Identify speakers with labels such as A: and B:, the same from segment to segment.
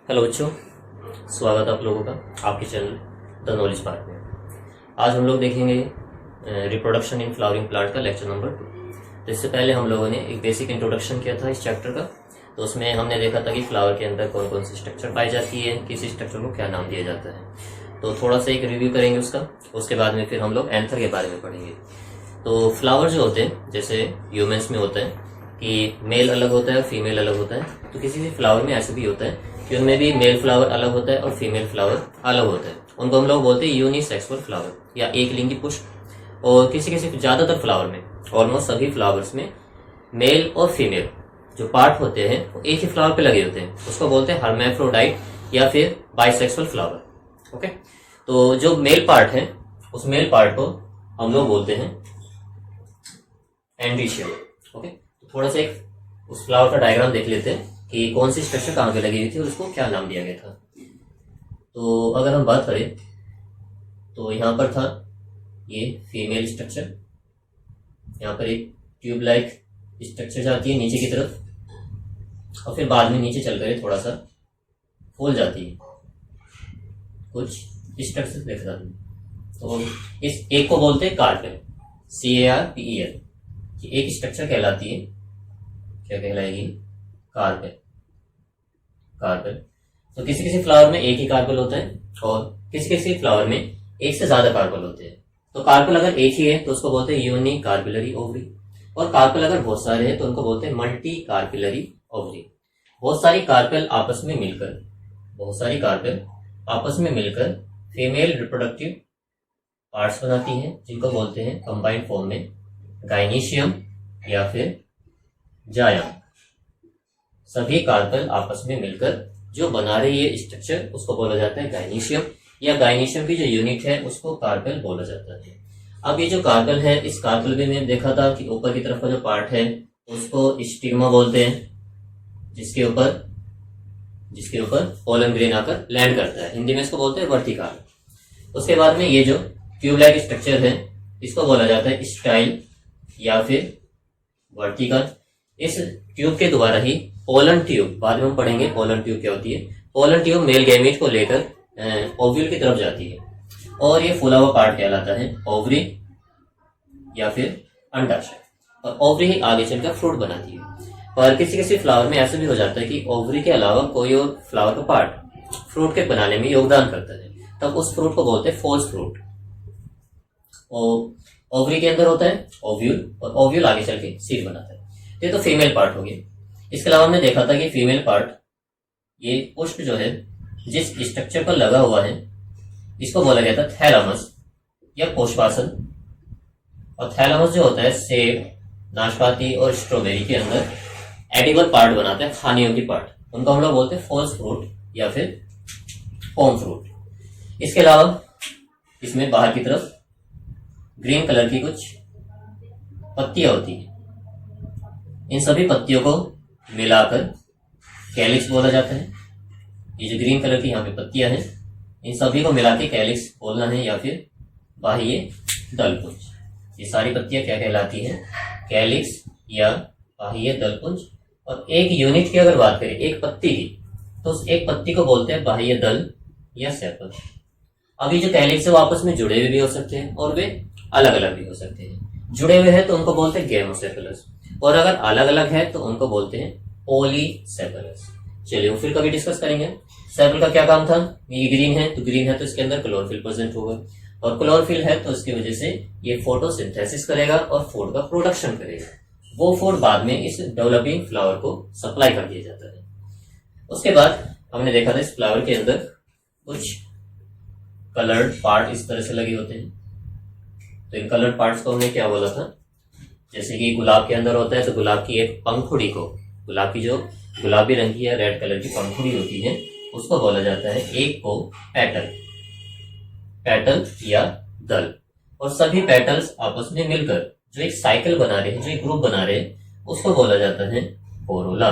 A: Hello बच्चों, स्वागत है आप लोगों का आपके चैनल द नॉलेज पार्क में। आज हम लोग देखेंगे रिप्रोडक्शन इन फ्लावरिंग प्लांट का लेक्चर नंबर 2। तो इससे पहले हम लोगों ने एक बेसिक इंट्रोडक्शन किया था इस चैप्टर का। तो उसमें हमने देखा था कि फ्लावर के अंदर कौन कौन सी स्ट्रक्चर पाई जाती है, किस स्ट्रक्चर को क्या नाम दिया जाता है। तो थोड़ा सा एक रिव्यू करेंगे उसका। उसके बाद में फिर हम लोग एंथर के बारे में पढ़ेंगे। तो फ्लावर जो होते हैं, जैसे ह्यूमंस में होता है कि मेल अलग होता है और फीमेल अलग होता है, तो किसी भी फ्लावर में ऐसे भी होता है कि उनमें भी मेल फ्लावर अलग होता है और फीमेल फ्लावर अलग होता है। उनको हम लोग बोलते हैं यूनिसेक्सुअल फ्लावर या एक लिंगी पुष्प। और किसी किसी ज्यादातर फ्लावर में, ऑलमोस्ट सभी फ्लावर्स में मेल और फीमेल जो पार्ट होते हैं वो एक ही फ्लावर पे लगे होते हैं। उसको बोलते हैं हर्मेफ्रोडाइट या फिर बाइसेक्सुअल फ्लावर। ओके, तो जो मेल पार्ट है उस मेल पार्ट को हम लोग बोलते हैं एंड्रीशियम। ओके, तो थोड़ा सा एक उस फ्लावर का डायग्राम देख लेते हैं कि कौन सी स्ट्रक्चर कहाँ पे लगी हुई थी और उसको क्या नाम दिया गया था। तो अगर हम बात करें तो यहाँ पर था ये फीमेल स्ट्रक्चर। यहाँ पर एक ट्यूब लाइक स्ट्रक्चर जाती है नीचे की तरफ और फिर बाद में नीचे चलकर थोड़ा सा फूल जाती है। कुछ स्ट्रक्चर देख रहा हूँ। तो इस एक को बोलते हैं कार्पेल, CARPEL। एक स्ट्रक्चर कहलाती है, क्या कहलाएगी? कार्पेल। कार्पेल। तो किसी किसी फ्लावर में एक ही कार्पेल होता है और किसी किसी फ्लावर में एक से ज्यादा कार्पेल होते हैं। तो कार्पेल अगर एक ही है तो उसको बोलते हैं यूनी कार्पिलरी ओवरी, और कार्पेल अगर बहुत सारे हैं तो उनको बोलते हैं मल्टी कार्पिलरी ओवरी। बहुत सारी कार्पेल आपस में मिलकर फीमेल रिप्रोडक्टिव पार्ट्स बनाती हैं, जिनको बोलते हैं कंबाइंड फॉर्म में गाइनीशियम या फिर जायम। सभी कार्पेल आपस में मिलकर जो बना रही है स्ट्रक्चर उसको बोला जाता है गाइनीशियम, या गाइनीशियम की जो यूनिट है उसको कार्पेल बोला जाता है। अब ये जो कार्पेल है, इस कार्पेल में मैंने देखा था कि ऊपर की तरफ का जो पार्ट है उसको स्टिग्मा बोलते हैं, जिसके ऊपर पोलन ग्रेन आकर लैंड करता है। हिंदी में इसको बोलते हैं वर्टिकल। उसके बाद में ये जो ट्यूबलाइक स्ट्रक्चर है इसको बोला जाता है स्टाइल या फिर वर्टिकल। इस ट्यूब के द्वारा ही पोलन ट्यूब, बाद में हम पढ़ेंगे पोलन ट्यूब क्या होती है। पोलन ट्यूब मेल गैमेट को लेकर ओव्यूल की तरफ जाती है और ये फूला हुआ पार्ट कहलाता है ओवरी या फिर अंडाशय, और ओवरी ही आगे चलकर फ्रूट बनाती है। पर किसी किसी फ्लावर में ऐसा भी हो जाता है कि ओवरी के अलावा कोई और फ्लावर का पार्ट फ्रूट के बनाने में योगदान करता है, तब उस फ्रूट को बोलते हैं फॉल्स फ्रूट। ओवरी के अंदर होता है ओव्यूल और ओव्यूल आगे चल के सीड बनाता है। ये तो फीमेल पार्ट हो गया। इसके अलावा हमने देखा था कि फीमेल पार्ट, ये पुष्प जो है जिस स्ट्रक्चर पर लगा हुआ है इसको बोला गया था थैलामस या पुष्पासन। और थैलामस जो होता है सेब, नाशपाती और स्ट्रॉबेरी के अंदर एडिबल पार्ट बनाता है, खाने योग्य पार्ट। उनको हम लोग बोलते हैं फॉल्स फ्रूट या फिर पोम फ्रूट। इसके अलावा इसमें बाहर की तरफ ग्रीन कलर की कुछ पत्तियां होती है। इन सभी पत्तियों को मिलाकर कैलिक्स बोला जाता है। ये जो ग्रीन कलर की यहाँ पे पत्तियां हैं, इन सभी को मिला के कैलिक्स बोलना है या फिर बाह्य दलपुंज। ये सारी पत्तियां क्या कहलाती हैं? कैलिक्स या बाह्य दलपुंज। और एक यूनिट की अगर बात करें, एक पत्ती की, तो उस एक पत्ती को बोलते हैं बाह्य दल या सेपल। अब ये जो कैलिक्स है वो आपस में जुड़े हुए भी हो सकते हैं और वे अलग अलग भी हो सकते हैं। जुड़े हुए हैं तो उनको बोलते हैं गेमोसेफेलस, और अगर अलग अलग है तो उनको बोलते हैं पॉलीसेफेलस। चलिए वो फिर कभी डिस्कस करेंगे। सेपल का क्या काम था? ये ग्रीन है तो इसके अंदर क्लोरोफिल प्रेजेंट होगा, और क्लोरोफिल है तो इसकी वजह से ये फोटोसिंथेसिस करेगा और फूड का प्रोडक्शन करेगा। वो फूड बाद में इस डेवलपिंग फ्लावर को सप्लाई कर दिया जाता है। उसके बाद हमने देखा था इस फ्लावर के अंदर कुछ कलर्ड पार्ट इस तरह से लगे होते हैं। तो इन कलर्ड पार्ट्स को हमने क्या बोला था? जैसे कि गुलाब के अंदर होता है तो गुलाब की एक पंखुड़ी को, गुलाब की जो गुलाबी रंग की या रेड कलर की पंखुड़ी होती है उसको बोला जाता है एक को पेटल या दल। और सभी पेटल्स आपस में मिलकर जो एक साइकिल बना रहे हैं, जो एक ग्रुप बना रहे हैं, उसको बोला जाता है कोरोला।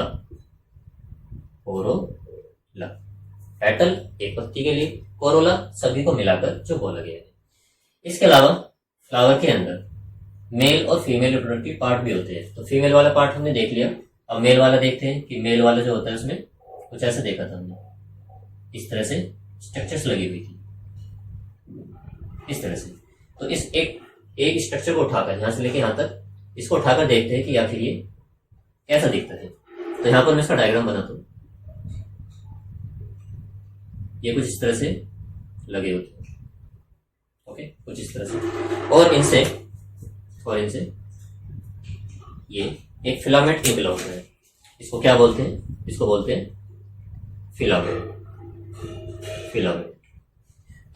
A: पेटल एक पत्ती के लिए, कोरोला सभी को मिलाकर जो बोला गया है। इसके अलावा फ्लावर के अंदर मेल और फीमेल रिप्रोडक्टिव पार्ट भी होते हैं। तो फीमेल वाला पार्ट हमने देख लिया, अब मेल वाला देखते हैं कि मेल वाला जो होता है उसमें कुछ ऐसा देखा था हमने। इस तरह से स्ट्रक्चर्स लगी हुई थी, इस तरह से। तो इस एक स्ट्रक्चर को उठाकर यहां से लेके यहां तक इसको उठाकर देखते हैं कि आखिर ये कैसा दिखता है। तो यहां पर मैं इसका डायग्राम बनाता हूं। ये कुछ इस तरह से लगे होते हैं, ओके, कुछ इस तरह से। और इनसे ये एक फिलामेंट निकला होता है। इसको क्या बोलते हैं? इसको बोलते हैं फिलामेंट।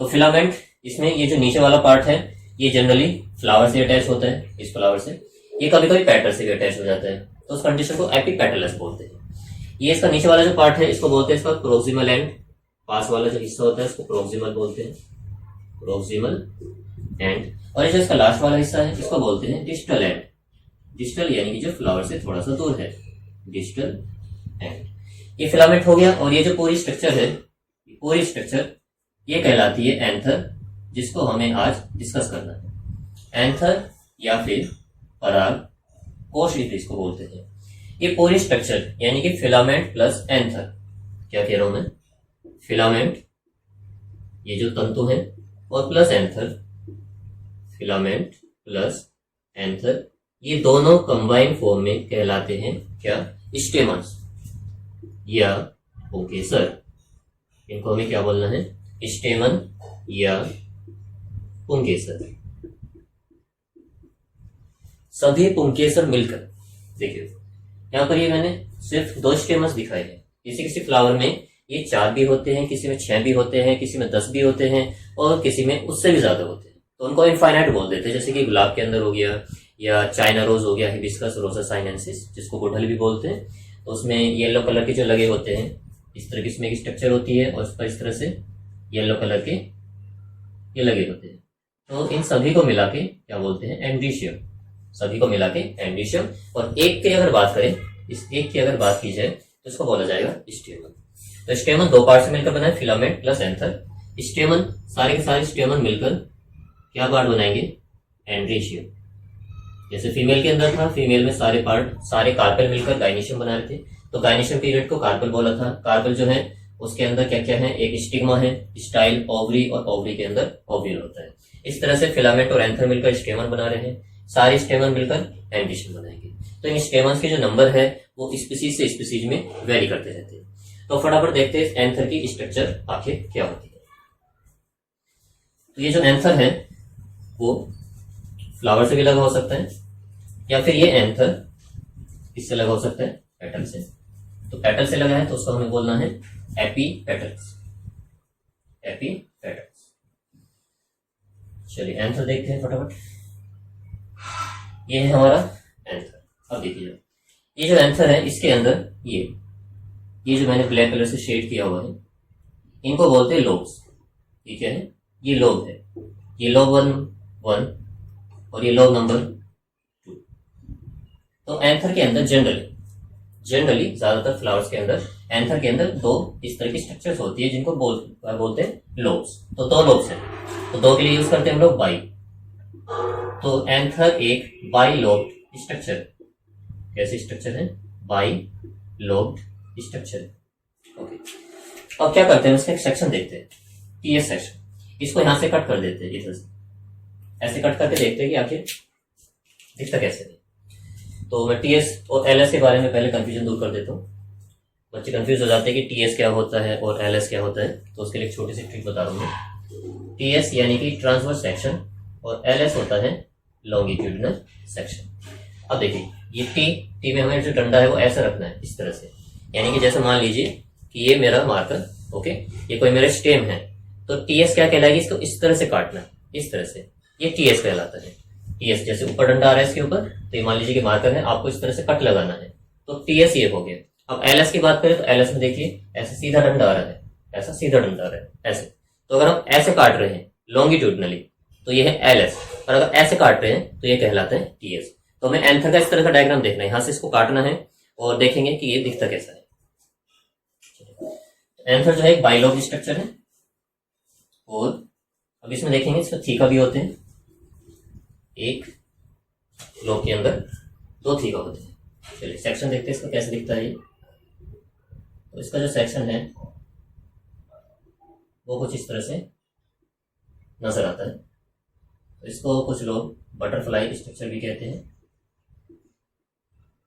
A: तो फिलामेंट, इसमें ये जो नीचे वाला पार्ट है ये जनरली फ्लावर से अटैच होता है, इस फ्लावर से। ये कभी कभी पेटल से भी अटैच हो जाता है, तो उस कंडीशन को एपिपेटलस बोलते हैं। ये इसका नीचे वाला जो पार्ट है इसको बोलते हैं इसका प्रोक्सिमल एंड। पास वाला जो हिस्सा होता है इसको प्रोक्सिमल बोलते हैं, प्रोक्सिमल एंड। और ये जो इसका लास्ट वाला हिस्सा है इसको बोलते हैं डिस्टल एंड। डिस्टल यानी कि जो फ्लावर से थोड़ा सा दूर है, डिस्टल एंड। ये फिलामेंट हो गया। और ये जो पूरी स्ट्रक्चर है, पूरी स्ट्रक्चर ये कहलाती है एंथर, जिसको हमें आज डिस्कस करना है। एंथर या फिर पराग कोश इसको बोलते हैं। ये पूरी स्ट्रक्चर यानी कि फिलामेंट प्लस एंथर, क्या कह रहा हूं मैं, फिलामेंट ये जो तंतु है और plus anther, filament plus anther, ये दोनों कंबाइन फॉर्म में कहलाते हैं क्या, स्टेमन्स या पुंकेसर। इनको हमें क्या बोलना है, स्टेमन या पुंकेसर। सभी पुंकेसर मिलकर, देखिए यहां पर ये मैंने सिर्फ 2 स्टेमन्स दिखाए हैं। किसी किसी फ्लावर में ये 4 भी होते हैं, किसी में 6 भी होते हैं, किसी में 10 भी होते हैं और किसी में उससे भी ज्यादा होते हैं। तो उनको इनफाइनाइट बोल देते हैं, जैसे कि गुलाब के अंदर हो गया या चाइना रोज हो गया, हिबिस्कस रोसा साइनेंसिस जिसको गुड़हल भी बोलते हैं। तो उसमें येलो कलर के जो लगे होते हैं, इस तरह की इसमें एक स्ट्रक्चर होती है और उस पर इस तरह से येलो कलर के ये लगे होते हैं। तो इन सभी को मिला के क्या बोलते हैं, एंड्रीशियम। सभी को मिला के एंड्रीशियम। और एक की अगर बात करें, इस एक की अगर बात की जाए तो इसको बोला जाएगा स्टेमन। तो स्टेमन 2 पार्ट से मिलकर बना है, फिलामेंट प्लस एंथर। स्टेमन, सारे के सारे स्टेमन मिलकर क्या पार्ट बनाएंगे, एंड्रीशियम। जैसे फीमेल के अंदर था, फीमेल में सारे पार्ट, सारे कार्पेल मिलकर गाइनीशियम बना रहे थे। तो गाइनीशियम पीरियड को कार्पेल बोला था। कार्पेल जो है उसके अंदर क्या क्या है, एक स्टिग्मा है, स्टाइल, ओवरी, और ओवरी के अंदर ओव्यूल होता है। इस तरह से फिलामेंट और एंथर मिलकर स्टेमन बना रहे हैं, सारे स्टेमन मिलकर एंड्रीशियम बनाएंगे। तो इन स्टेमन्स के जो नंबर है वो स्पीसीज से स्पीसीज में वेरी करते रहते हैं। तो फटाफट देखते हैं एंथर की स्ट्रक्चर आखिर क्या होती है। तो ये जो एंथर है वो फ्लावर से भी लगा हो सकता है, या फिर ये एंथर इससे लगा हो सकता है, पेटल से। तो पेटल से लगा है तो उसको हमें बोलना है एपीपेटल्स, एपीपेटल्स। चलिए एंथर देखते हैं फटाफट। ये है हमारा एंथर। अब देखिए ये जो एंथर है इसके अंदर ये जो मैंने ब्लैक कलर से शेड किया हुआ है इनको बोलते हैं लोब्स। ठीक है, ये लोब है, ये लोब 1 और ये लोब नंबर 2। तो एंथर के अंदर जनरली ज्यादातर फ्लावर्स के अंदर एंथर के अंदर 2 इस तरह की स्ट्रक्चर्स होती है जिनको बोलते हैं लोब्स। तो 2 लोब्स हैं, तो 2 के लिए यूज करते हैं हम लोग बाई। तो एंथर एक बाई लोब्ड स्ट्रक्चर, कैसे स्ट्रक्चर है, बाई लोब्ड स्ट्रक्चर। ओके, अब क्या करते हैं, उसका एक सेक्शन देखते हैं, टीएस सेक्शन। इसको यहां से कट कर देते हैं, इधर से ऐसे कट करके देखते हैं कि आखिर दिखता कैसे है। तो मैं टीएस और एलएस के बारे में पहले कंफ्यूजन दूर कर देता हूँ। बच्चे कंफ्यूज हो जाते हैं कि टीएस क्या होता है और एलएस क्या होता है, तो उसके लिए एक छोटी सी ट्रिक बता रहा हूँ। टीएस यानी कि ट्रांसवर्स सेक्शन और एलएस होता है लॉन्गिट्यूडिनल सेक्शन। अब देखिए ये टी में हमें जो डंडा है वो ऐसा रखना है, इस तरह से। यानी कि जैसे मान लीजिए कि ये मेरा मार्कर, ओके, ये कोई मेरा स्टेम है, तो टीएस क्या कहलाएगी, इसको इस तरह से काटना, इस तरह से, ये टीएस कहलाता है। टीएस जैसे ऊपर डंडा आ रहा है इसके ऊपर, तो ये मान लीजिए कि मार्कर है, आपको इस तरह से कट लगाना है, तो टीएस ये हो गया। अब एलएस की बात करें तो एलएस में देखिए ऐसे सीधा डंडा आ रहा है, ऐसा सीधा डंडा आ रहा है, ऐसे। तो अगर हम ऐसे काट रहे हैं लॉन्गिट्यूडनली तो ये है एलएस, और अगर ऐसे काट रहे हैं तो ये कहलाता है टीएस। तो हमें एंथर का इस तरह का डायग्राम देखना है, यहां से इसको काटना है और देखेंगे कि ये दिखता कैसा है। एंथर जो है एक बाइलोब स्ट्रक्चर है, और अब इसमें देखेंगे इसमें थीका भी होते हैं, एक लोब के अंदर 2 थीका होते हैं। चलिए सेक्शन देखते हैं इसका कैसे दिखता है ये। तो इसका जो सेक्शन है वो कुछ इस तरह से नजर आता है। तो इसको कुछ लोग बटरफ्लाई स्ट्रक्चर भी कहते हैं।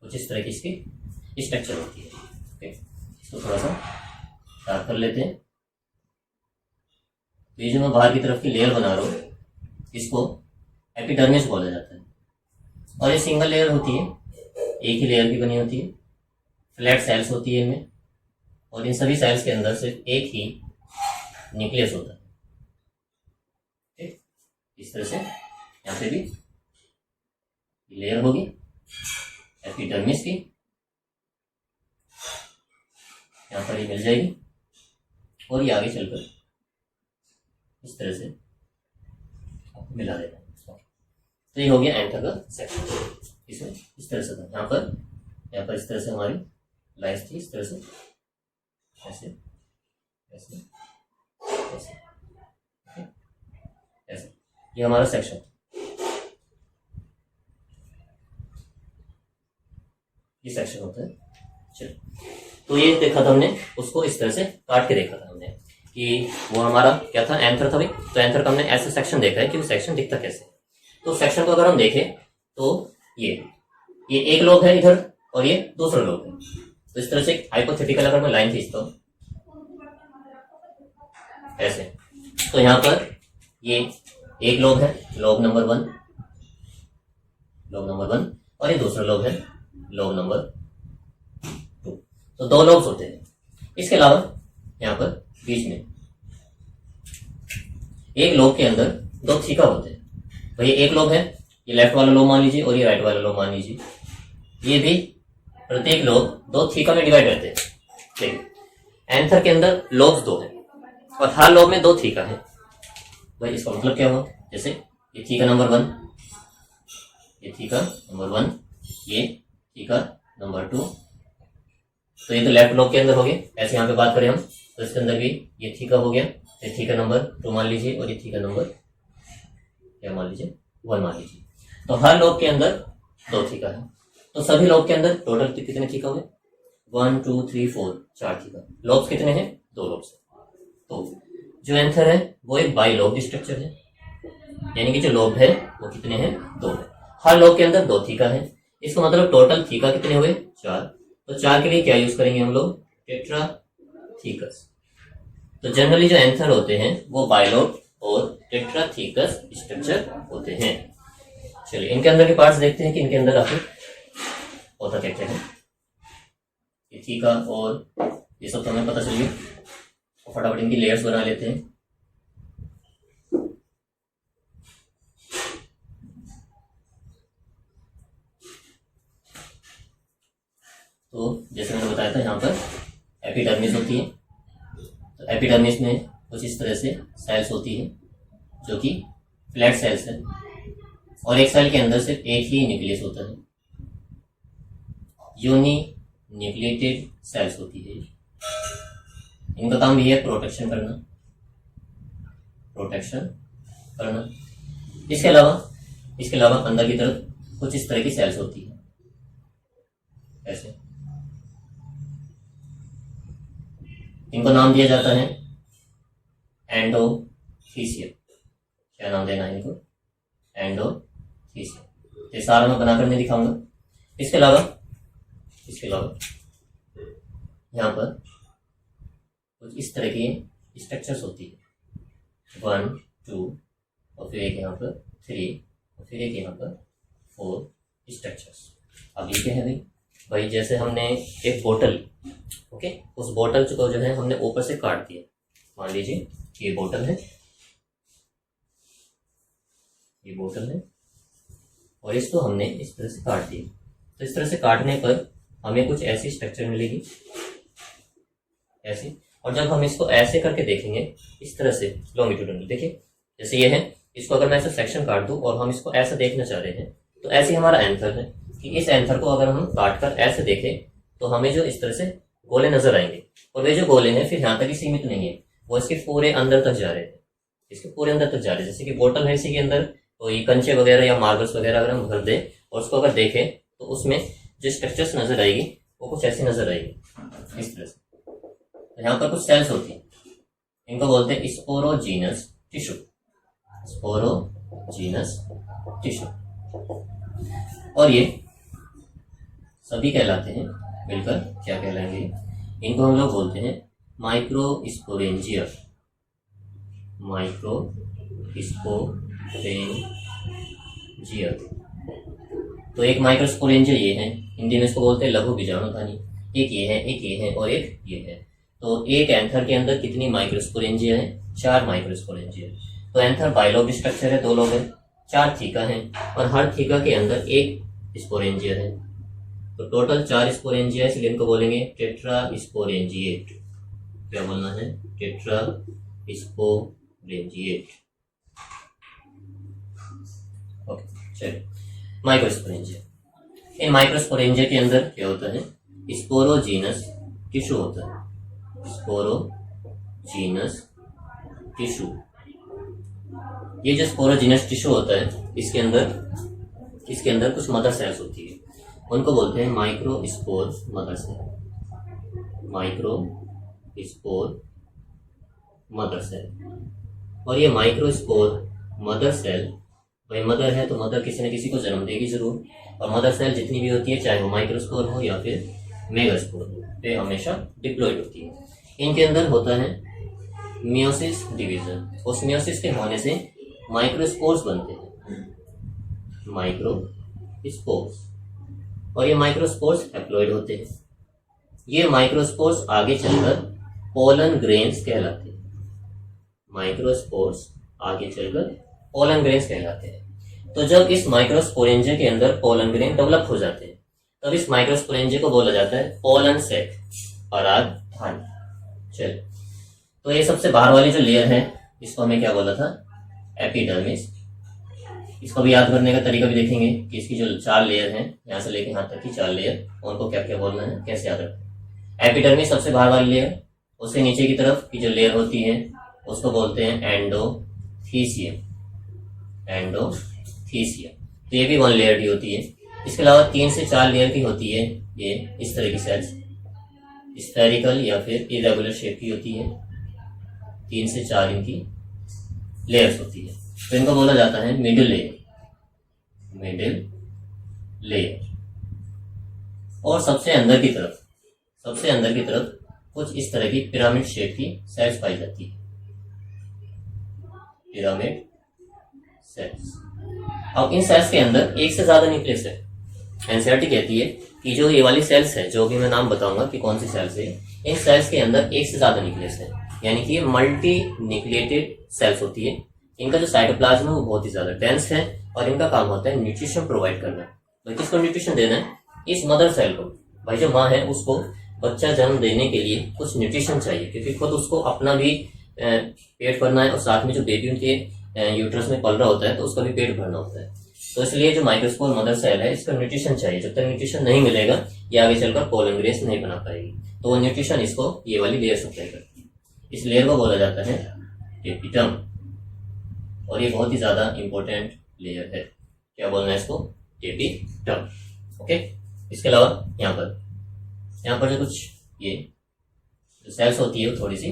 A: कुछ इस तरह की इसकी स्ट्रक्चर होती है। ओके, इसको थोड़ा सा डार्क कर लेते हैं। तो ये जो मैं बाहर की तरफ की लेयर बना रहा हूँ इसको एपिडर्मिस बोला जाता है। और ये सिंगल लेयर होती है, एक ही लेयर की बनी होती है। फ्लैट सेल्स होती है इनमें, और इन सभी सेल्स के अंदर सिर्फ एक ही न्यूक्लियस होता है। ठीक, इस तरह से यहाँ पे भी लेयर होगी एपिडर्मिस की, यहाँ पर ये मिल जाएगी, और ये आगे चलकर इस तरह से आपको मिला देना है। तो ये हो गया एंथर का सेक्शन। इसमें इस तरह से था, यहाँ पर इस तरह से हमारी लाइन्स थी, इस तरह से ऐसे ऐसे ऐसे ऐसे, ये हमारा सेक्शन। ये सेक्शन होता है। चलो, तो ये देखा था हमने, उसको इस तरह से काट के देखा था हमने कि वो हमारा क्या था, एंथर था भाई। तो एंथर का हमने ऐसे सेक्शन देखा है कि वो सेक्शन दिखता कैसे। तो सेक्शन को अगर हम देखें तो ये एक लोब है इधर, और ये दूसरा लोब है। तो इस तरह से हाइपोथेटिकल अगर मैं लाइन खींचता हूं ऐसे, तो यहाँ पर ये एक लोब है, लोब नंबर 1, और ये दूसरा लोब है, लोब नंबर 2। तो 2 लोब्स होते हैं। इसके अलावा यहाँ पर बीच में एक लोब के अंदर 2 थीका होते हैं। भाई एक लोब है, ये लेफ्ट वाला लोब मान लीजिए, और ये राइट वाला लोब मान लीजिए। ये भी प्रत्येक लोब 2 थीका में डिवाइड रहते हैं। ठीक, एंथर के अंदर लोब्स 2 हैं, और हर लोब में 2 थीका है। भाई इसका मतलब क्या हुआ, जैसे ये थीका नंबर 1, ये थीका नंबर 1, ये थीका नंबर 2। तो ये तो लेफ्ट लोब के अंदर हो गए। ऐसे यहाँ पे बात करें हम तो इसके अंदर भी ये थीका हो गया, ये थीका नंबर 2 मान लीजिए, और ये थीका नंबर क्या मान लीजिए, 1 मान लीजिए। तो हर लोब के अंदर 2 थीका है। तो सभी लोब के अंदर टोटल कितने थीका हुए, 1 2 3 4 4 थीका। लोब्स कितने हैं, 2 लोब्स। तो जो एंथर है वो एक बाई लोब स्ट्रक्चर है, यानी कि जो लोब है वो कितने हैं, 2 है। हर लोब के अंदर 2 थीका है। इसका मतलब टोटल थीका कितने हुए, 4। तो 4 के लिए क्या यूज करेंगे हम लोग, टेट्राथीकस। तो जनरली जो एंथर होते हैं वो बाइलोब और टेट्राथीकस स्ट्रक्चर होते हैं। चलिए इनके अंदर के पार्ट्स देखते हैं कि इनके अंदर आखिर होता क्या क्या है। ये थीका और ये सब तो हमें पता चलिए, और फटाफट इनकी लेयर्स बना लेते हैं। तो जैसे मैंने बताया था यहाँ पर एपिडर्मिस होती है। तो एपिडर्मिस में कुछ इस तरह से सेल्स होती है जो कि फ्लैट सेल्स है, और एक सेल के अंदर सिर्फ एक ही न्यूक्लियस होता है। यूनी न्यूक्लिएटेड सेल्स होती है। इनका काम भी है प्रोटेक्शन करना। इसके अलावा अंदर की तरफ कुछ इस तरह की सेल्स होती है ऐसे। इनको नाम दिया जाता है एंडोथीसियम। क्या नाम देना है इनको, एंडोथीसियम। ये सारा मैं बनाकर नहीं दिखाऊंगा। इसके अलावा यहाँ पर कुछ इस तरह की स्ट्रक्चर्स होती है, 1 2 और फिर एक यहाँ पर 3 और फिर एक यहाँ पर 4 स्ट्रक्चर्स। अब ये क्या है भाई, जैसे हमने एक बोतल, ओके, उस बोतल को जो है हमने ऊपर से काट दिया। मान लीजिए ये बोतल है, और इसको हमने इस तरह से काट दिया। तो इस तरह से काटने पर हमें कुछ ऐसी स्ट्रक्चर मिलेगी ऐसी। और जब हम इसको ऐसे करके देखेंगे इस तरह से लॉन्गिट्यूडनल, देखिए जैसे ये है, इसको अगर मैं ऐसे सेक्शन काट दूं और हम इसको ऐसा देखना चाह रहे हैं, तो ऐसे हमारा एंथर है कि इस एंथर को अगर हम काट कर ऐसे देखें तो हमें जो इस तरह से गोले नजर आएंगे। और वे जो गोले हैं फिर यहाँ तक ही सीमित नहीं है, वो इसके पूरे अंदर तक जा रहे हैं, जैसे कि बोतल है, इसी के अंदर कोई कंचे वगैरह या मार्बल्स वगैरह अगर हम भर दें और उसको अगर देखें तो उसमें जो स्ट्रक्चर्स नजर आएगी वो कुछ ऐसी नजर आएगी इस तरह से। यहाँ पर कुछ सेल्स होती हैं, इनको बोलते हैं स्पोरोजीनस टिश्यू, स्पोरोजीनस टिश्यू। और ये सभी कहलाते हैं मिलकर क्या कहलाएंगे, इनको हम लोग बोलते हैं माइक्रोस्पोरेंजिया, माइक्रोस्पोरेंजिया। तो एक माइक्रोस्पोरेंजिया ये है, हिंदी में इसको बोलते हैं लघु बीजाणुधानी। एक ये है, एक ये है और एक ये है। तो एक एंथर के अंदर कितनी माइक्रोस्पोरेंजिया है? 4 माइक्रोस्पोरेंजिया। तो एंथर बाइलोब स्ट्रक्चर है, 2 लोब है, 4 थीका है और हर थीका के अंदर एक स्पोरेंजिया है। तो टोटल 4 स्पोरेंजिया, इसलिए इनको बोलेंगे टेट्रा स्पोरेंजिएट। क्या बोलना है? Tetra sporangiate. ओके, चलिए माइक्रोस्पोरेंजिया। इन माइक्रोस्पोरेंजिया के अंदर क्या होता है? स्पोरोजीनस टिश्यू होता है, स्पोरोजीनस टिश्यू। ये जो स्पोरोजीनस टिश्यू होता है, इसके अंदर कुछ मदर सेल्स होती है, उनको बोलते हैं microspore mother cell, microspore mother cell. और ये माइक्रोस्पोर मदर सेल, भाई मदर है तो मदर किसी न किसी को जन्म देगी जरूर, और मदर सेल जितनी भी होती है, चाहे वो माइक्रोस्पोर हो या फिर मेगास्पोर हो, वे हमेशा डिप्लॉयड होती है। इनके अंदर होता है मियोसिस डिवीजन। उस मियोसिस के होने से माइक्रोस्पोर्स बनते हैं, माइक्रोस्पोर्स। और ये माइक्रोस्पोर्स हैप्लॉइड होते हैं। ये माइक्रोस्पोर्स आगे चलकर पोलन ग्रेन्स कहलाते हैं, माइक्रोस्पोर्स आगे चलकर पोलन ग्रेन्स कहलाते हैं। तो जब इस माइक्रोस्पोरेंजिया के अंदर पोलन ग्रेन डेवलप हो जाते हैं, तब इस माइक्रोस्पोरेंजिया को बोला जाता है पोलन सेक, परागधानी। चलिए, तो ये सबसे बाहर वाली जो लेयर है, इसको हमें क्या बोला था? एपिडर्मिस। इसको भी याद करने का तरीका भी देखेंगे कि इसकी जो 4 लेयर हैं, यहाँ से लेके यहाँ तक की 4 लेयर, उनको क्या क्या बोलना है, कैसे याद रखना है। एपिडर्मिस सबसे बाहर वाली लेयर, उससे नीचे की तरफ की जो लेयर होती है उसको बोलते हैं एंडोथीसियम, एंडोथीसियम। तो ये भी 1 लेयर की होती है। इसके अलावा 3 से 4 लेयर की होती है ये इस तरह की सेल्स, स्फेरिकल या फिर इरेगुलर शेप की होती है। 3 से 4 इनकी लेयर्स होती है। तो इनको बोला जाता है मिडिल लेयर, मिडिल लेयर। और सबसे अंदर की तरफ कुछ इस तरह की पिरामिड शेप की सेल्स पाई जाती है, पिरामिड सेल्स। अब इन सेल्स के अंदर एक से ज्यादा न्यूक्लियस है। एनसीईआरटी कहती है कि जो ये वाली सेल्स है, जो भी मैं नाम बताऊंगा कि कौन सी सेल्स है, इन सेल्स के अंदर एक से ज्यादा न्यूक्लियस है, यानी कि ये मल्टी न्यूक्लिएटेड सेल्स होती है। इनका जो साइटोप्लाज्म है वो बहुत ही ज्यादा डेंस है और इनका काम होता है न्यूट्रिशन प्रोवाइड करना। भाई किसको न्यूट्रिशन देना है? इस मदर सेल को। भाई जो माँ है उसको बच्चा जन्म देने के लिए कुछ न्यूट्रिशन चाहिए, क्योंकि खुद उसको अपना भी पेट भरना है और साथ में जो बेबी उनके यूट्रस में पल रहा होता है तो उसका भी पेट भरना होता है। तो इसलिए जो माइक्रोस्पोर मदर सेल है, इसका न्यूट्रिशन चाहिए। जब तक न्यूट्रिशन नहीं मिलेगा, ये आगे चलकर पोलन ग्रेन्स नहीं बना पाएगी। तो वो न्यूट्रिशन इसको ये वाली लेयर सप्लाई करती है। इस लेयर को बोला जाता है एपिडर्म, और ये बहुत ही ज्यादा इंपॉर्टेंट लेयर है। क्या बोलना है इसको? एपिडर्म। ओके। इसके अलावा यहाँ पर जो कुछ ये जो सेल्स होती है वो थोड़ी सी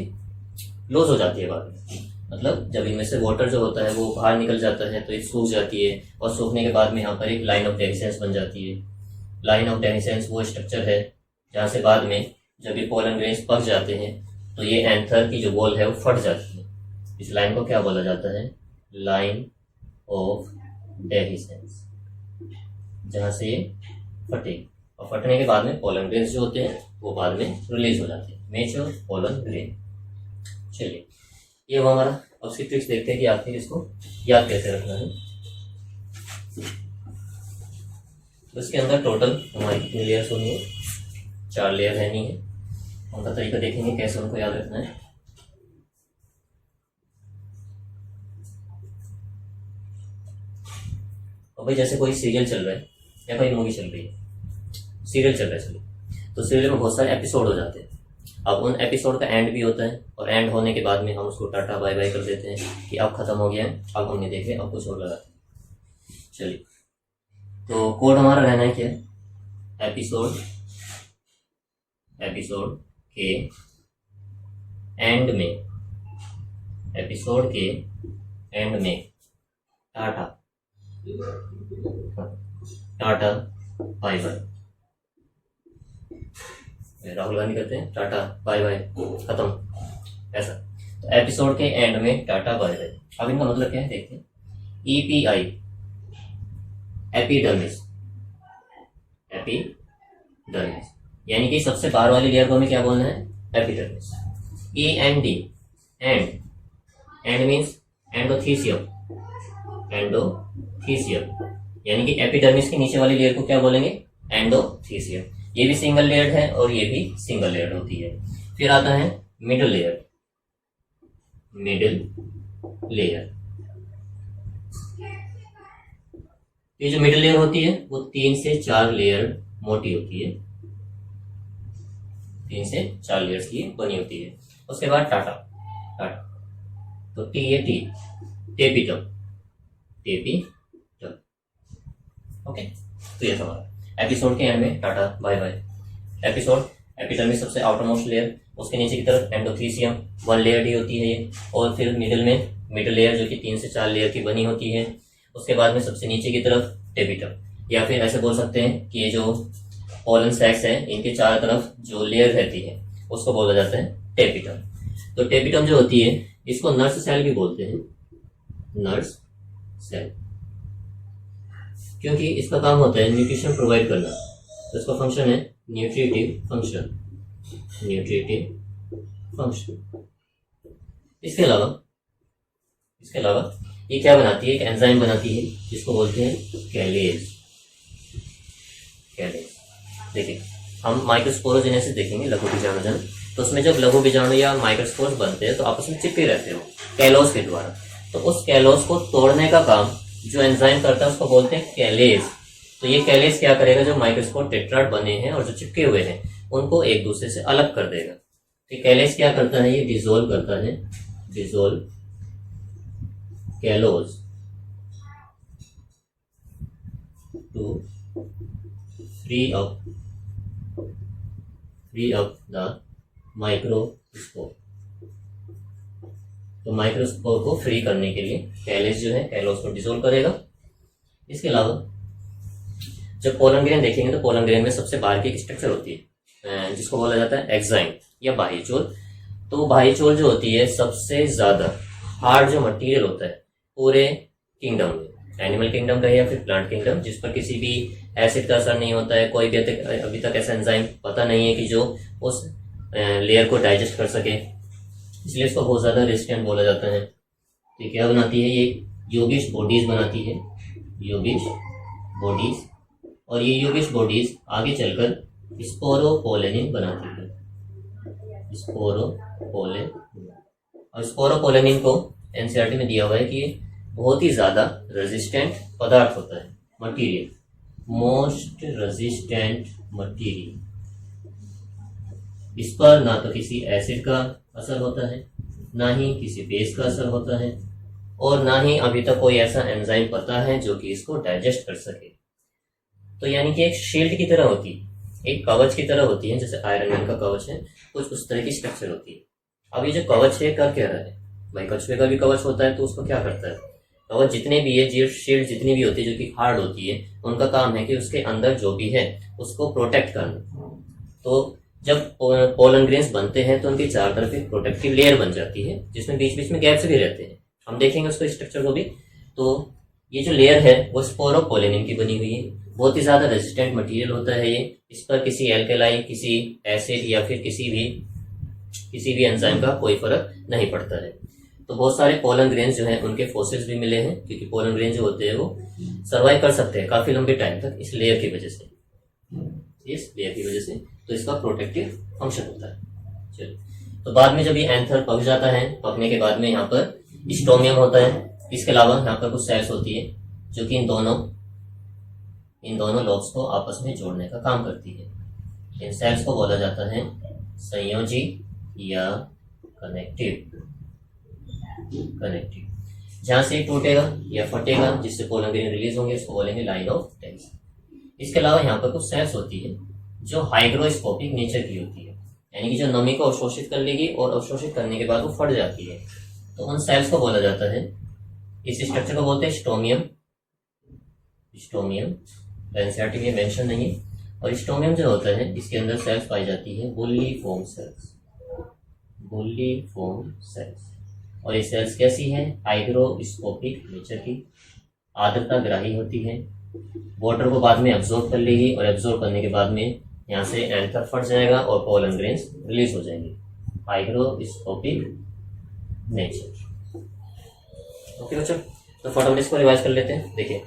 A: लूज हो जाती है बाद में, मतलब जब इनमें से वाटर जो होता है वो बाहर निकल जाता है तो ये सूख जाती है, और सूखने के बाद में यहाँ पर एक लाइन ऑफ डेहिसेंस बन जाती है। लाइन ऑफ डेहिसेंस वो स्ट्रक्चर है जहाँ से बाद में जब ये पोलन ग्रेन्स पक जाते हैं तो ये एंथर की जो वॉल है वो फट जाती है। इस लाइन को क्या बोला जाता है? लाइन ऑफ डेहिसेंस, जहाँ से ये फटे, और फटने के बाद में पोलन ग्रेन्स जो होते हैं वो बाद में रिलीज हो जाते हैं, मेच्योर पोलन ग्रेन। चलिए, ये वो हमारा। अब उसकी ट्रिक्स देखते हैं कि आखिर इसको याद कैसे रखना है। तो इसके अंदर टोटल हमारी कितनी लेयर्स होनी है? 4 लेयर रहनी है। उनका तरीका देखेंगे कैसे उनको याद रखना है। और भाई जैसे कोई सीरियल चल रहा है या कोई मूवी चल रही है, सीरियल चल रहा है चलिए, तो सीरियल में बहुत सारे एपिसोड हो जाते हैं। अब उन एपिसोड का एंड भी होता है, और एंड होने के बाद में हम उसको टाटा बाय बाय कर देते हैं कि अब खत्म हो गया है, अब हमने देखे, अब कुछ और लगाते हैं। चलिए, तो कोड हमारा रहना है क्या? एपिसोड के एंड में एपिसोड के एंड में tata tata bye bye, Rahul Gandhi कहते हैं टाटा बाय बाय खत्म, ऐसा। तो एपिसोड के एंड में टाटा बाय बाय। अब इनका मतलब क्या है देखते हैं। ईपीआई एपिडर्मिस, एपिडर्मिस यानी कि सबसे बाहर वाली लेयर को हमें क्या बोलना है, epidermis. END and means endothecium, endothecium यानी कि एपिडर्मिस के नीचे वाली लेयर को क्या बोलेंगे, एंडोथीसियम। ये भी सिंगल लेयर है और ये भी सिंगल लेयर होती है। फिर आता है मिडल लेयर, मिडल लेयर। ये जो मिडल लेयर होती है वो 3 से 4 लेयर मोटी होती है, 3 से 4 लेयर्स की बनी होती है। उसके बाद टाटा, टाटा तो TAT टेपिटम, टेपिटम। ओके, तो ये हमारा एपिसोड के एंड में tata bye bye. Episode epidermis सबसे आउटर मोस्ट लेयर, उसके नीचे की तरफ एंडोथीसियम 1 लेयर ही होती है ये, और फिर मिडिल में मिडिल लेयर जो कि 3 से 4 लेयर की बनी होती है। उसके बाद में सबसे नीचे की तरफ टेपिटम, या फिर ऐसे बोल सकते हैं कि ये जो पोलन सैक्स है इनके चारों तरफ जो लेयर रहती है उसको बोला जाता है टेपिटम। तो टेपिटम जो होती है इसको नर्स सेल भी बोलते हैं, नर्स सेल, क्योंकि इसका काम होता है न्यूट्रिशन प्रोवाइड करना। तो इसका फंक्शन है न्यूट्रिटिव फंक्शन, न्यूट्रिटिव फंक्शन। इसके अलावा ये क्या बनाती है, एक एंजाइम बनाती है जिसको बोलते हैं कैलेज। कैलेज देखिए, हम माइक्रोस्पोरोजेनेसिस देखेंगे, लघु बीजाणुजन, तो उसमें जब लघु बीजाणु या माइक्रोस्पोर्स बनते हैं तो आपस में चिपके रहते हो कैलोस के द्वारा। तो उस कैलोस को तोड़ने का काम जो एंजाइम करता है उसको बोलते हैं कैलेज। तो ये कैलेज क्या करेगा, जो माइक्रोस्पोर टेट्राड बने हैं और जो चिपके हुए हैं उनको एक दूसरे से अलग कर देगा। तो कैलेज क्या करता है, ये डिसोल्व करता है, dissolve callose to free up the microspore. तो माइक्रोस्पोर को फ्री करने के लिए कैलेज जो है कैलोज को डिसोल्व करेगा। इसके अलावा जब पोलन ग्रेन देखेंगे तो पोलन ग्रेन में सबसे बाहर की एक स्ट्रक्चर होती है जिसको बोला जाता है एक्साइन या बाह्यचोल। तो बाह्यचोल जो होती है सबसे ज्यादा हार्ड जो मटेरियल होता है पूरे किंगडम में, एनिमल किंगडम का या फिर प्लांट किंगडम, जिस पर किसी भी एसिड का असर नहीं होता है। कोई भी अभी तक ऐसा एंजाइम पता नहीं है कि जो उस लेयर को डाइजेस्ट कर सके, इसलिए इसको बहुत ज्यादा रेजिस्टेंट बोला जाता है। तो क्या बनाती है, ये योगिश बॉडीज बनाती है, योगिश बॉडीज, और ये योगिश बॉडीज आगे चलकर स्पोरोपोलेनिन बनाती है, स्पोरोपोलेनिन। और स्पोरोपोलेनिन को एनसीईआरटी में दिया हुआ है कि ये बहुत ही ज्यादा रेजिस्टेंट पदार्थ होता है, मटीरियल, मोस्ट रेजिस्टेंट मटीरियल। इस पर ना तो किसी एसिड का असर होता है, ना ही किसी बेस का असर होता है, और ना ही अभी तक कोई ऐसा एंजाइम पता है जो कि इसको डाइजेस्ट कर सके। तो यानी कि एक शील्ड की तरह होती है, एक कवच की तरह होती है, जैसे आयरन मैन का कवच है, कुछ उस तरह की स्ट्रक्चर होती है। अब ये जो कवच है कर क्या रहा है, भाई कछुए का भी कवच होता है, तो उसको क्या करता है, कवच जितने भी है, शील्ड जितनी भी होती है जो कि हार्ड होती है, उनका काम है कि उसके अंदर जो भी है उसको प्रोटेक्ट करना। तो जब पोलन ग्रेन्स बनते हैं तो उनकी चारों तरफ एक प्रोटेक्टिव लेयर बन जाती है जिसमें बीच बीच में गैप्स भी रहते हैं। हम देखेंगे उसको स्ट्रक्चर को भी। तो ये जो लेयर है वो स्पोरोपोलेनिन की बनी हुई है, बहुत ही ज्यादा रेजिस्टेंट मटेरियल होता है ये। इस पर किसी एल्केलाई, किसी एसिड या फिर किसी भी एंजाइम का कोई फर्क नहीं पड़ता है। तो बहुत सारे पोलन ग्रेन्स जो हैं उनके फोसिल्स भी मिले हैं, क्योंकि पोलन ग्रेन जो होते हैं वो सर्वाइव कर सकते हैं काफी लंबे टाइम तक इस लेयर की वजह से, इस लेयर की वजह से। तो इसका प्रोटेक्टिव फंक्शन होता है। चलिए, तो बाद में जब ये एंथर पक जाता है, पकने के बाद में यहाँ पर स्टोमियम होता है। इसके अलावा यहाँ पर कुछ सेल्स होती है जो कि इन दोनों लॉब्स को आपस में जोड़ने का काम करती है। इन सेल्स को बोला जाता है संयोजी या कनेक्टिव। जहां से टूटेगा या फटेगा जिससे पोलन ग्रेन रिलीज होंगे उसको बोलेंगे लाइन ऑफ टेंस। इसके अलावा यहाँ पर कुछ सेल्स होती है जो हाइग्रोस्कोपिक नेचर की होती है, यानी कि जो नमी को अवशोषित कर लेगी और अवशोषित करने के बाद वो फट जाती है। तो उन सेल्स को बोला जाता है, इस स्ट्रक्चर को बोलते हैं स्टोमियम। स्टोमियम एनसीईआरटी में मेंशन नहीं है। और स्टोमियम जो होता है इसके अंदर सेल्स पाई जाती है बुल्लीफॉर्म सेल्स, बुल्लीफॉर्म सेल्स। और ये सेल्स कैसी है? हाइग्रोस्कोपिक नेचर की, आर्द्रता ग्राही होती है, वाटर को बाद में एब्जॉर्ब कर लेगी और एब्जॉर्ब करने के बाद में यहाँ से एंथर फट जाएगा और पोलन ग्रेन्स रिलीज हो जाएंगे। Hygroscopic nature. ओके बच्चों, तो फटाफट इसको रिवाइज कर लेते हैं। देखिए,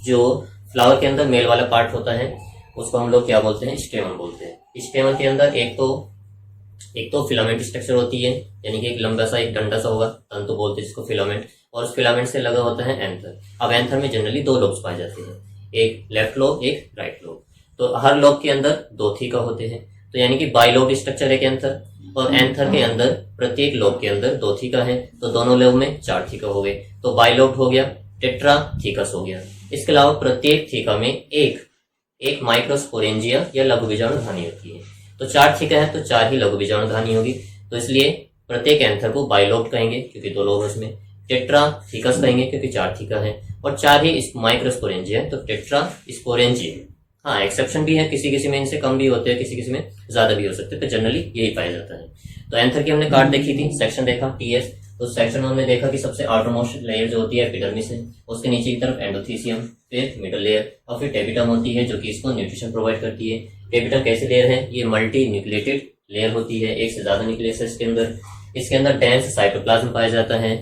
A: जो फ्लावर के अंदर मेल वाला पार्ट होता है उसको हम लोग क्या बोलते हैं? स्टेमन बोलते हैं। स्टेमन के अंदर एक तो फिलामेंट स्ट्रक्चर होती है, यानी कि एक लंबा सा एक डंडा सा होगा, तंतु बोलते हैं जिसको फिलामेंट, और उस फिलामेंट से लगा होता है एंथर। अब एंथर में जनरली 2 लोब्स पाए जाते हैं, एक लेफ्ट लोब, एक राइट लोब। तो हर लोब के अंदर 2 थीका होते हैं, तो यानी कि बाइलोब स्ट्रक्चर है एंथर, और एंथर के अंदर प्रत्येक लोब के अंदर 2 थीका है, तो दोनों लोब में 4 थीका हो गए, तो बाइलोब हो गया, टेट्रा थीकस हो गया। इसके अलावा प्रत्येक थीका में एक माइक्रोस्पोरेंजिया या लघु बीजाणुधानी होती है। तो 4 थीका है तो 4 ही लघु बीजाणुधानी होगी, तो इसलिए प्रत्येक एंथर को बाइलोब कहेंगे क्योंकि 2 लोब उसमें, टेट्रा थीकस कहेंगे क्योंकि 4 थीका है, और 4 ही माइक्रोस्पोरेंजिया तो टेट्रा स्पोरेंजिया। हाँ, एक्सेप्शन भी है, किसी में इनसे कम भी होते हैं, किसी में ज्यादा भी हो सकते हैं, तो जनरली यही पाया जाता है। तो एंथर की हमने कार्ड देखी थी, सेक्शन देखा टीएस। तो सेक्शन में हमने देखा कि सबसे आउटरमोस्ट लेयर जो होती है एपिडर्मिस है, उसके नीचे की तरफ एंडोथीसियम, फिर मिडल लेयर और फिर टेबिटम होती है जो कि इसको न्यूट्रिशन प्रोवाइड करती है। टेबिटम कैसी लेयर है? ये मल्टी न्यूक्लिएटेड लेयर होती है, एक से ज्यादा न्यूक्लियस है इसके अंदर। इसके अंदर डेंस साइटोप्लाज्म पाया जाता है,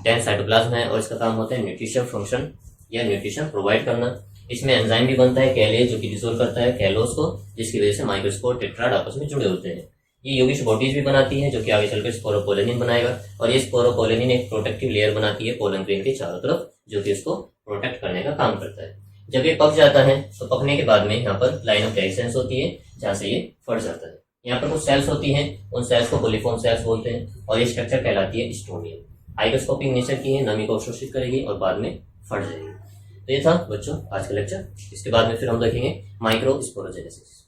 A: डेंस साइटोप्लाज्म है और इसका काम होता है न्यूट्रिशन फंक्शन या न्यूट्रिशन प्रोवाइड करना। इसमें एंजाइम भी बनता है कैलेज जो कि डिसोल्व करता है कैलोस को, जिसकी वजह से माइक्रोस्पोर टेट्राड आपस में जुड़े होते हैं। ये यौगिक बॉडीज भी बनाती है जो कि आगे चलकर स्पोरोपोलेनिन बनाएगा, और ये स्पोरोपोलेनिन एक प्रोटेक्टिव लेयर बनाती है पोलन ग्रेन के चारों तरफ, जो कि उसको प्रोटेक्ट करने का काम करता है। जब ये पक जाता है तो पकने के बाद में यहाँ पर लाइन ऑफ डाइसेंस होती है जहां से ये फट जाता है। यहाँ पर कुछ सेल्स होती हैं, उन सेल्स को कोलिफॉर्म सेल्स बोलते हैं, और ये स्ट्रक्चर कहलाती है स्टोमियम। हाइग्रोस्कोपिक नेचर की है, नमी को अवशोषित करेगी और बाद में फट जाएगी। तो ये था बच्चों आज का लेक्चर। इसके बाद में फिर हम देखेंगे माइक्रोस्पोरोजेनेसिस।